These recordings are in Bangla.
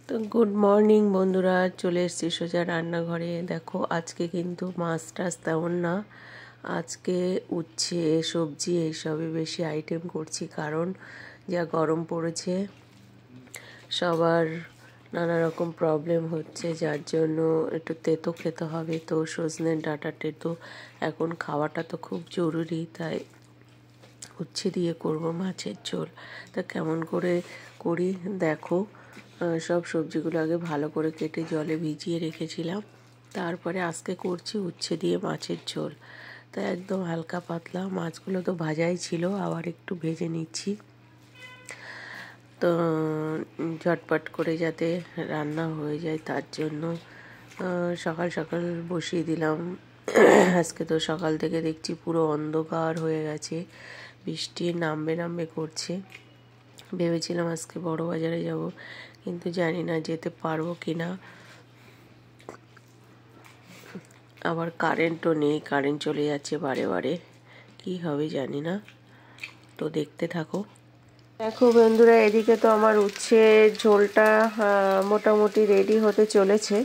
তো গুড মর্নিং বন্ধুরা, চলে এসেছি সোজা রান্নাঘরে। দেখো আজকে কিন্তু মাছ টাছ তেমন না, আজকে উচ্ছে সবজি এইসবই বেশি আইটেম করছি, কারণ যা গরম পড়েছে সবার নানা রকম প্রবলেম হচ্ছে, যার জন্য একটু তেতো খেতে হবে। তো সজনের ডাঁটা তেতো এখন খাওয়াটা তো খুব জরুরি, তাই উচ্ছে দিয়ে করব মাছের ঝোল। তা কেমন করে করি দেখো। সব সবজিগুলো আগে ভালো করে কেটে জলে ভিজিয়ে রেখেছিলাম, তারপরে আজকে করছি উচ্ছে দিয়ে মাছের ঝোল। তা একদম হালকা পাতলা, মাছগুলো তো ভাজাই ছিল, আবার একটু ভেজে নিচ্ছি তো ঝটপট করে যাতে রান্না হয়ে যায়, তার জন্য সকাল সকাল বসিয়ে দিলাম। আজকে তো সকাল থেকে দেখছি পুরো অন্ধকার হয়ে গেছে, বৃষ্টি নামবে নামবে করছে। ভেবেছিলাম আজকে বড় বাজারে যাব, কিন্তু জানি না যেতে পারবো কি না। আবার কারেন্টও নেই, কারেন্ট চলে যাচ্ছে বারে বারে, কি হবে জানি না। তো দেখতে থাকো। দেখো বন্ধুরা, এদিকে তো আমার উচ্ছে ঝোলটা মোটামুটি রেডি হতে চলেছে।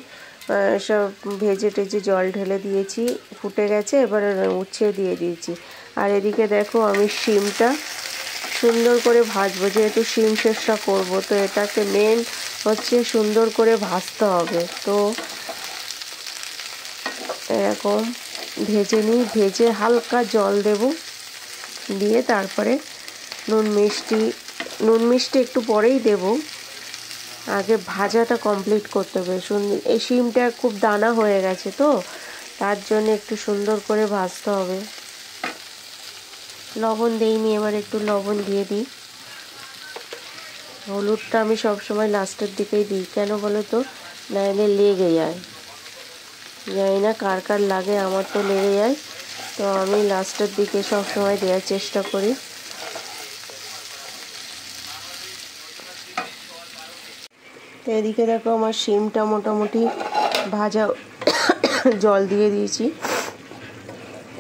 সব ভেজে টেজে জল ঢেলে দিয়েছি, ফুটে গেছে, এবারে উচ্ছে দিয়ে দিয়েছি। আর এদিকে দেখো আমি শিমটা সুন্দর করে ভাজবো, যেহেতু শিম শেষটা করবো, তো এটাকে মেন হচ্ছে সুন্দর করে ভাজতে হবে। তো এরকম ভেজে নিই, ভেজে হালকা জল দেব, দিয়ে তারপরে নুন মিষ্টি একটু পরেই দেব, আগে ভাজাটা কমপ্লিট করতে হবে। এই শিমটা খুব দানা হয়ে গেছে, তো তার জন্য একটু সুন্দর করে ভাজতে হবে। লবণ দেইনি, এবার একটু লবণ দিয়ে দিই। হলুদটা আমি সবসময় লাস্টের দিকেই দিই, কেন বলো তো, নাহলে লেগে যায়। জানি না কার কার লাগে, আমার তো লেগে যায়, তো আমি লাস্টের দিকে সবসময় দেওয়ার চেষ্টা করি। তো এদিকে দেখো আমার শিমটা মোটামুটি ভাজা, জল দিয়ে দিয়েছি,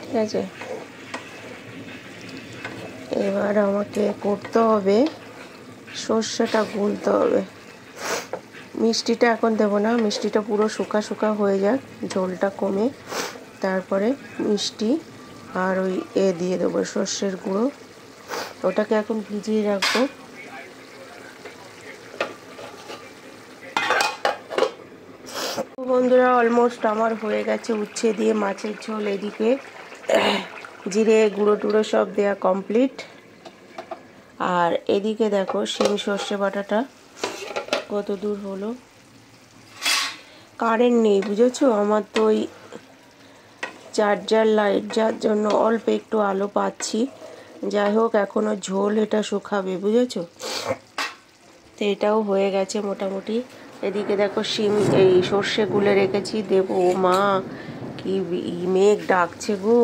ঠিক আছে। এবার আমাকে করতে হবে, সর্ষেটা গুলতে হবে। মিষ্টিটা এখন দেবো না, মিষ্টিটা পুরো শুকা শুকা হয়ে যাক, ঝোলটা কমে, তারপরে মিষ্টি আর ওই দিয়ে দেবো সর্ষের গুঁড়ো। ওটাকে এখন ভিজিয়ে রাখবো। বন্ধুরা, অলমোস্ট আমার হয়ে গেছে উচ্ছে দিয়ে মাছের ঝোল। এদিকে জিরে গুঁড়ো টুড়ো সব দেয়া কমপ্লিট। আর এদিকে দেখো শিম সর্ষে বাটাটা কত দূর হলো। কারেন্ট নেই বুঝেছো, আমার তো ওই চার্জার লাইট, যার জন্য অল্প একটু আলো পাচ্ছি। যাই হোক, এখনো ঝোল এটা শুকাবে, বুঝেছো। তো এটাও হয়ে গেছে মোটামুটি। এদিকে দেখো শিম এই সর্ষে গুলে রেখেছি, দেবো। ও মা, কি মেঘ ডাকছে গো।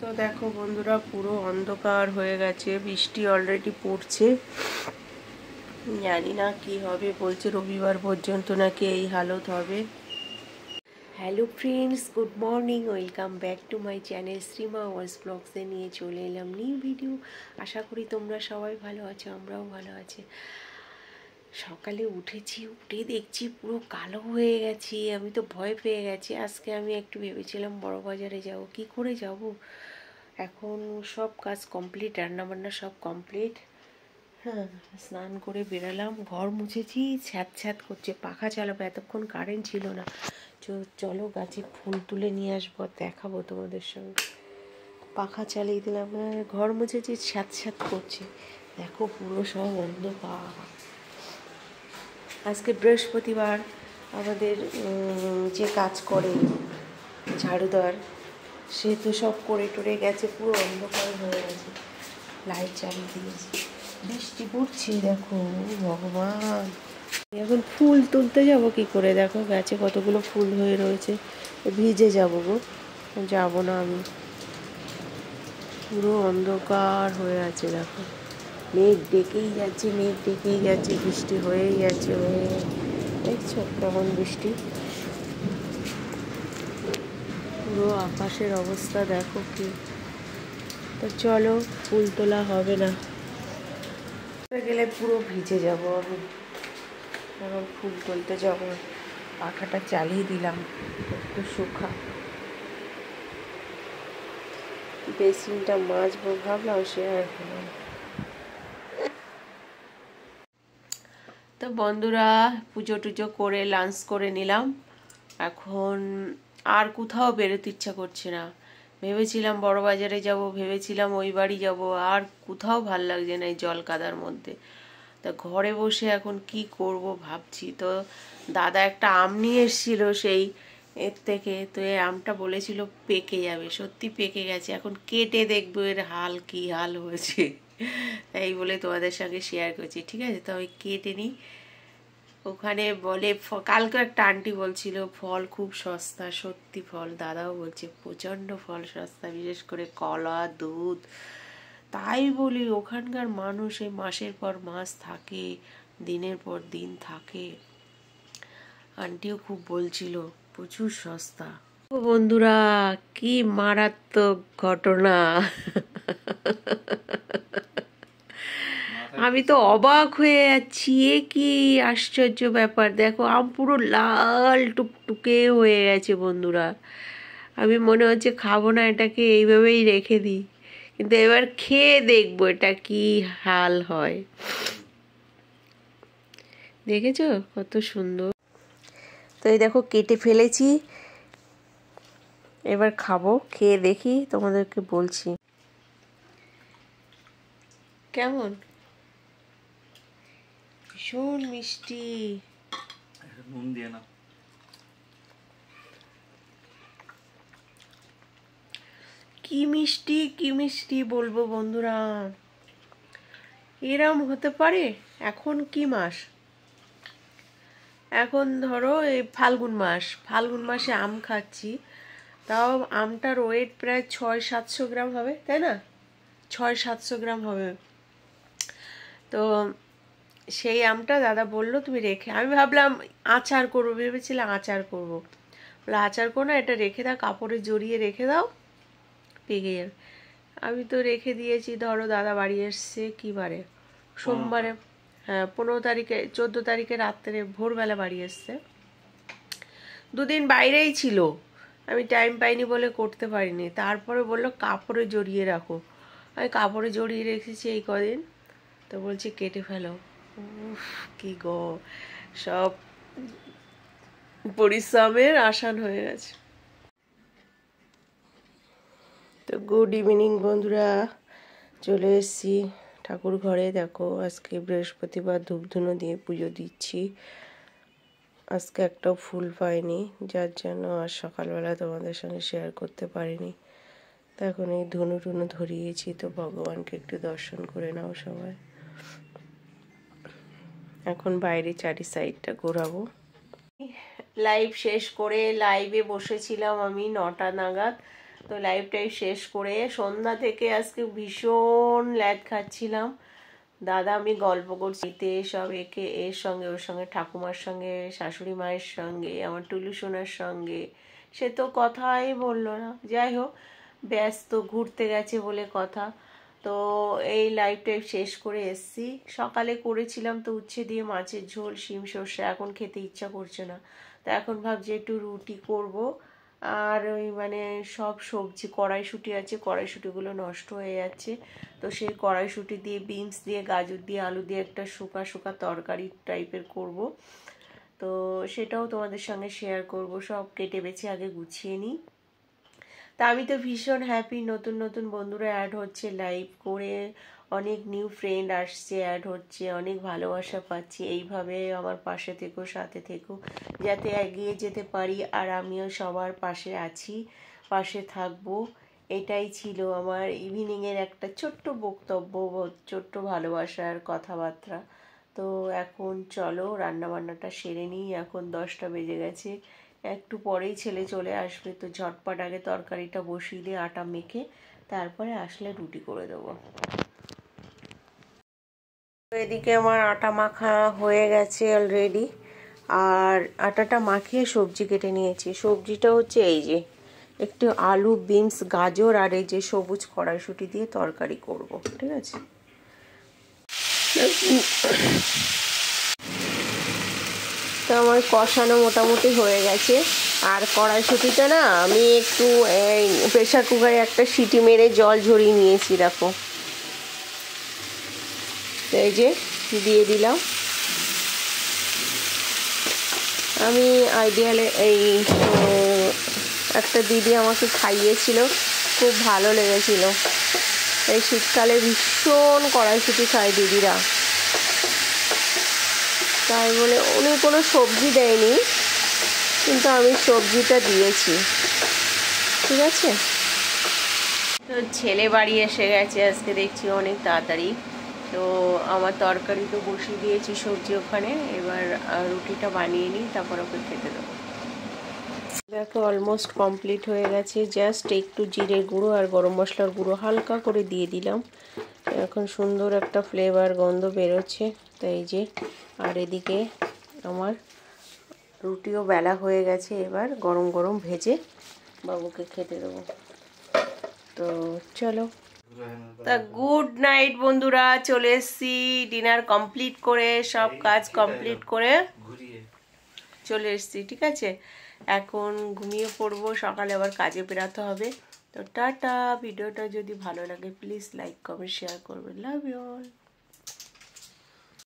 তো দেখো বন্ধুরা, পুরো অন্ধকার হয়ে গেছে, বৃষ্টি অলরেডি পড়ছে। জানি না কি হবে, বলছে রবিবার পর্যন্ত নাকি এই হালত হবে। Hello friends, good morning, welcome back to my channel Shrima ওয়ার্স ব্লগসে নিয়ে চলে এলাম নিউ ভিডিও। আশা করি তোমরা সবাই ভালো আছো, আমরাও ভালো আছি। সকালে উঠেছি, উঠে দেখছি পুরো কালো হয়ে গেছি, আমি তো ভয় পেয়ে গেছি। আজকে আমি একটু ভেবেছিলাম বড় বাজারে যাব, কি করে যাব। এখন সব কাজ কমপ্লিট, রান্নাবান্না সব কমপ্লিট। হ্যাঁ, স্নান করে বেরালাম, ঘর মুছেছি, ছ্যাঁত ছ্যাঁত করছে, পাখা চালাবো, এতক্ষণ কারেন্ট ছিল না। চলো গাছে ফুল তুলে নিয়ে আসবো, দেখাবো তোমাদের সঙ্গে। পাখা চালিয়ে দিলাম, ঘর মুছেছি, ছ্যাঁত ছ্যাঁত করছে, দেখো পুরো সব অন্ধকার। আজকে বৃহস্পতিবার, আমাদের যে কাজ করে ঝাড়ুদার, সে তো সব করে টরে গেছে, পুরো অন্ধকার হয়ে গেছে। লাইট চালিয়ে দিয়েছে, বৃষ্টি পড়ছে, দেখো ভগবান। এখন ফুল তুলতে যাব কি করে, দেখো গাছে কতগুলো ফুল হয়ে রয়েছে, ভিজে যাবো গো, যাবো না আমি। পুরো অন্ধকার হয়ে আছে, দেখো মেঘ ডেকেই যাচ্ছে, মেঘ ডেকেই যাচ্ছে, বৃষ্টি হয়েই যাচ্ছে, দেখছো কেমন বৃষ্টি। পুরো আকাশের অবস্থা দেখো কি। তো চলো, ফুল তোলা হবে না। গেলে পুরো ভিজে যাব আমি, এখন ফুল তুলতে যাব। পাখাটা চালিয়ে দিলাম একটু শুকা, বেসিনটা মাজবো ভাবলাম, সে আর হলো না। তো বন্ধুরা, পুজো টুজো করে লাঞ্চ করে নিলাম। এখন আর কোথাও বেরোতে ইচ্ছা করছে না। ভেবেছিলাম বড় বাজারে যাব, ভেবেছিলাম ওই বাড়ি যাব, আর কোথাও ভাল লাগছে না এই জল কাদার মধ্যে। তা ঘরে বসে এখন কি করব ভাবছি। তো দাদা একটা আম নিয়ে এসেছিল সেই এর থেকে, তো এই আমটা বলেছিল পেকে যাবে, সত্যি পেকে গেছে। এখন কেটে দেখবো এর হাল কি হাল হয়েছে, তাই বলে তোমাদের সঙ্গে শেয়ার করছি। ঠিক আছে, তো আমি কেটে নিই। ওখানে বলে কালকে একটা আন্টি বলছিল ফল খুব সস্তা, সত্যি ফল দাদাও বলছে প্রচণ্ড ফল সস্তা, বিশেষ করে কলা, দুধ। তাই বলি ওখানকার মানুষ এই মাসের পর মাস থাকে, দিনের পর দিন থাকে। আন্টিও খুব বলছিল প্রচুর সস্তা। ও বন্ধুরা, কি মারাত্মক ঘটনা! আমি তো অবাক হয়ে যাচ্ছি, এ কি আশ্চর্য ব্যাপার! দেখো আম পুরো লাল টুকটুকে হয়ে গেছে বন্ধুরা। আমি মনে হচ্ছে খাবো না, এটাকে এইভাবেই রেখে দিই, কিন্তু এবার খেয়ে দেখবো এটা কি হাল হয়। দেখেছো কত সুন্দর! তো এই দেখো কেটে ফেলেছি, এবার খাবো, খেয়ে দেখি তোমাদেরকে বলছি কেমন। ভীষণ মিষ্টি। নুন দিয়ে না, কি মিষ্টি কি মিষ্টি বলবো বন্ধুরা, এরম হতে পারে? এখন কি মাস? এখন ধরো এই ফাল্গুন মাস, ফাল্গুন মাসে আম খাচ্ছি, তাও আমটার ওয়েট প্রায় 600-700 গ্রাম হবে, তাই না? 600-700 গ্রাম হবে। তো সেই আমটা দাদা বললো তুমি রেখে, আমি ভাবলাম আচার করবো, ভেবেছিলাম আচার করবো, বলে আচার করো না, এটা রেখে দাও, কাপড়ে জড়িয়ে রেখে দাও, পেকে যাবে। আমি তো রেখে দিয়েছি। ধরো দাদা বাড়ি এসছে কি বারে, সোমবারে, হ্যাঁ 15 তারিখে, 14 তারিখে রাত্রে ভোরবেলা বাড়ি এসছে। দুদিন বাইরেই ছিল, আমি টাইম পাইনি বলে করতে পারিনি। তারপরে বললো কাপড়ে জড়িয়ে রাখো, আমি কাপড়ে জড়িয়ে রেখেছি এই কদিন। তো বলছি কেটে ফেলো। উফ কি গো, সব পরিশ্রমের আসান হয়ে গেছে। তো গুড ইভিনিং বন্ধুরা, চলে এসেছি ঠাকুর ঘরে। দেখো আজকে বৃহস্পতিবার, ধূপ ধুনো দিয়ে পুজো দিচ্ছি। আজকে একটাও ফুল পাইনি, যার জন্য আর সকালবেলা তোমাদের সঙ্গে শেয়ার করতে পারিনি। তো এখন এই ধুনো টুনো ধরিয়েছি, তো ভগবানকে একটু দর্শন করে নাও সবাই। এখন বাইরে চারি সাইডটা ঘোরাবো। লাইভ শেষ করে লাইভে বসেছিলাম আমি 9টা নাগাদ। তো লাইভটাই শেষ করে সন্ধ্যা থেকে আজকে ভীষণ ল্যাদ খাচ্ছিলাম। দাদা আমি গল্প করছি, সব একে এর সঙ্গে ওর সঙ্গে, ঠাকুমার সঙ্গে, শাশুড়ি মায়ের সঙ্গে, আমার টুলু সোনার সঙ্গে, সে তো কথাই বললো না। যাই হোক, ব্যস্ত, ঘুরতে গেছে বলে কথা। তো এই লাইভটা শেষ করে এসছি। সকালে করেছিলাম তো উচ্ছে দিয়ে মাছের ঝোল, শিম সর্ষে, এখন খেতে ইচ্ছা করছে না। তো এখন ভাবছি একটু রুটি করব। আর ওই মানে সব সবজি, কড়াইশুঁটি আছে, কড়াইশুঁটিগুলো নষ্ট হয়ে যাচ্ছে, তো সেই কড়াইশুঁটি দিয়ে, বিনস দিয়ে, গাজর দিয়ে, আলু দিয়ে একটা শুকা শুকা তরকারি টাইপের করব। তো সেটাও তোমাদের সঙ্গে শেয়ার করব। সব কেটে বেছে আগে গুছিয়ে নিই। তা আমি তো ভীষণ হ্যাপি, নতুন নতুন বন্ধুরা অ্যাড হচ্ছে লাইভ করে, অনেক নিউ ফ্রেন্ড আসছে, অ্যাড হচ্ছে, অনেক ভালোবাসা পাচ্ছি। এইভাবে আমার পাশে থেকো, সাথে থেকো, যাতে এগিয়ে যেতে পারি। আর আমিও সবার পাশে আছি, পাশে থাকবো। এটাই ছিল আমার ইভিনিংয়ের একটা ছোট্ট বক্তব্য, ছোট্ট ভালোবাসার কথাবার্তা। তো এখন চলো রান্নাবান্নাটা সেরে নিই। এখন 10টা বেজে গেছে, একটু পরেই ছেলে চলে আসবে, তো ঝটপট আগে তরকারিটা বসিয়ে দিয়ে আটা মেখে তারপরে আসলে রুটি করে দেবো। এদিকে আমার আটা মাখা হয়ে গেছে অলরেডি, আর আটাটা মাখিয়ে সবজি কেটে নিয়েছি। সবজিটা হচ্ছে এই যে একটু আলু, বিনস, গাজর আর এই যে সবুজ কড়াইশুঁটি দিয়ে তরকারি করব, ঠিক আছে। তো আমার কষানো মোটামুটি হয়ে গেছে। আর কড়াইশুঁটিটা না আমি একটু প্রেশার কুকারে একটা সিটি মেরে জল ঝরিয়ে নিয়েছি, দেখো। এই যে দিয়ে দিলাম। আমি আইডিয়ালে একটা দিদি আমাকে খাইয়েছিল, খুব ভালো লেগেছিল। এই শীতকালে ভীষণ কড়াইশুঁটি খায় দিদিরা, তাই বলে উনি কোনো সবজি দেয়নি, কিন্তু আমি সবজিটা দিয়েছি। ঠিক আছে। তো ছেলে বাড়ি এসে গেছে আজকে, দেখছি অনেক তাড়াতাড়ি। তো আমার তরকারি তো বসিয়ে দিয়েছি, সবজি ওখানে। এবার রুটিটা বানিয়ে নিই, তারপর ওকে খেতে দেবো। দেখো অলমোস্ট কমপ্লিট হয়ে গেছে। জাস্ট একটু জিরে গুঁড়ো আর গরম মশলার গুঁড়ো হালকা করে দিয়ে দিলাম। এখন সুন্দর একটা ফ্লেভার গন্ধ বেরোচ্ছে। তো এই যে, আর এদিকে আমার রুটিও বেলা হয়ে গেছে। এবার গরম গরম ভেজে বাবুকে খেতে দেবো। তো চলো। তা গুড নাইট বন্ধুরা, চলে এসছি ডিনার কমপ্লিট করে, সব কাজ কমপ্লিট করে চলে এসছি। ঠিক আছে, এখন ঘুমিয়ে পড়বো, সকালে আবার কাজে বেরাতে হবে। তো টাটা। ভিডিওটা যদি ভালো লাগে প্লিজ লাইক কমেন্ট শেয়ার করবেন। Love you all.